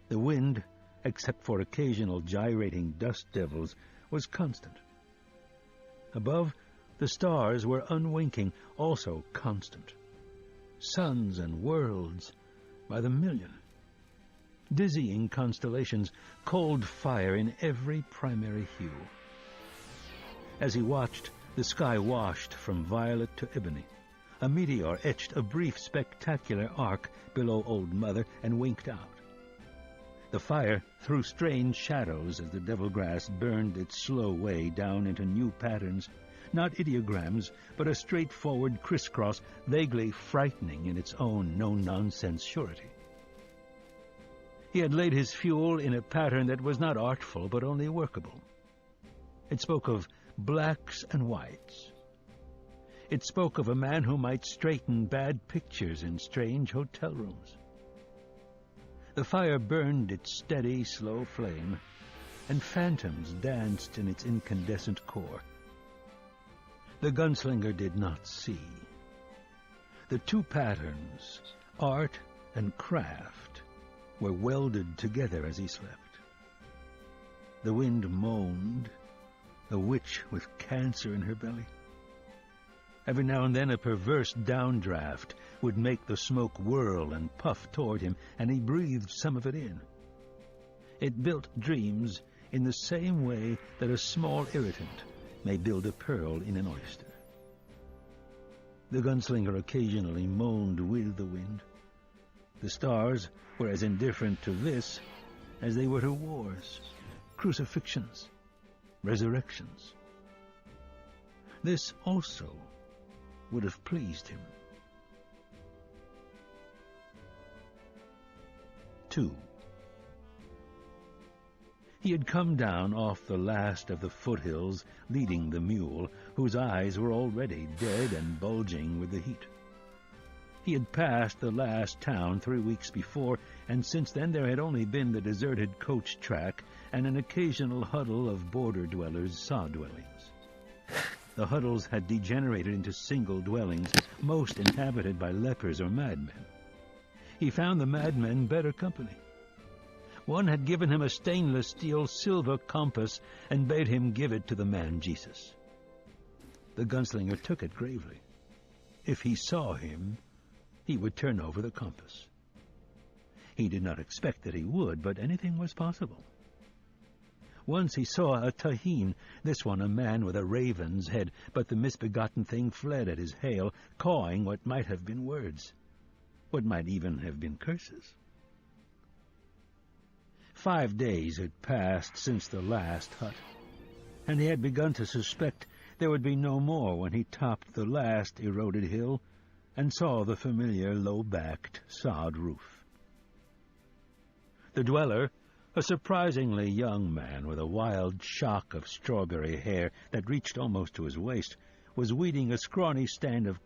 The wind, except for occasional gyrating dust devils, was constant. Above, the stars were unwinking, also constant. Suns and worlds by the million. Dizzying constellations, cold fire in every primary hue. As he watched, the sky washed from violet to ebony. A meteor etched a brief, spectacular arc below Old Mother and winked out. The fire threw strange shadows as the devil grass burned its slow way down into new patterns, not ideograms, but a straightforward crisscross, vaguely frightening in its own no-nonsense surety. He had laid his fuel in a pattern that was not artful, but only workable. It spoke of blacks and whites. It spoke of a man who might straighten bad pictures in strange hotel rooms. The fire burned its steady, slow flame, and phantoms danced in its incandescent core. The gunslinger did not see. The two patterns, art and craft, were welded together as he slept. The wind moaned, a witch with cancer in her belly. Every now and then a perverse downdraft would make the smoke whirl and puff toward him, and he breathed some of it in. It built dreams in the same way that a small irritant may build a pearl in an oyster. The gunslinger occasionally moaned with the wind. The stars were as indifferent to this as they were to wars, crucifixions, resurrections. This also would have pleased him. 2. He had come down off the last of the foothills, leading the mule, whose eyes were already dead and bulging with the heat. He had passed the last town 3 weeks before, and since then there had only been the deserted coach track and an occasional huddle of border-dwellers' sod dwellings. The huddles had degenerated into single dwellings, most inhabited by lepers or madmen. He found the madmen better company. One had given him a stainless steel silver compass and bade him give it to the man Jesus. The gunslinger took it gravely. If he saw him, he would turn over the compass. He did not expect that he would, but anything was possible. Once he saw a Taheen, this one a man with a raven's head, but the misbegotten thing fled at his hail, cawing what might have been words, what might even have been curses. 5 days had passed since the last hut, and he had begun to suspect there would be no more when he topped the last eroded hill and saw the familiar low-backed sod roof. The dweller, a surprisingly young man with a wild shock of strawberry hair that reached almost to his waist, was weeding a scrawny stand of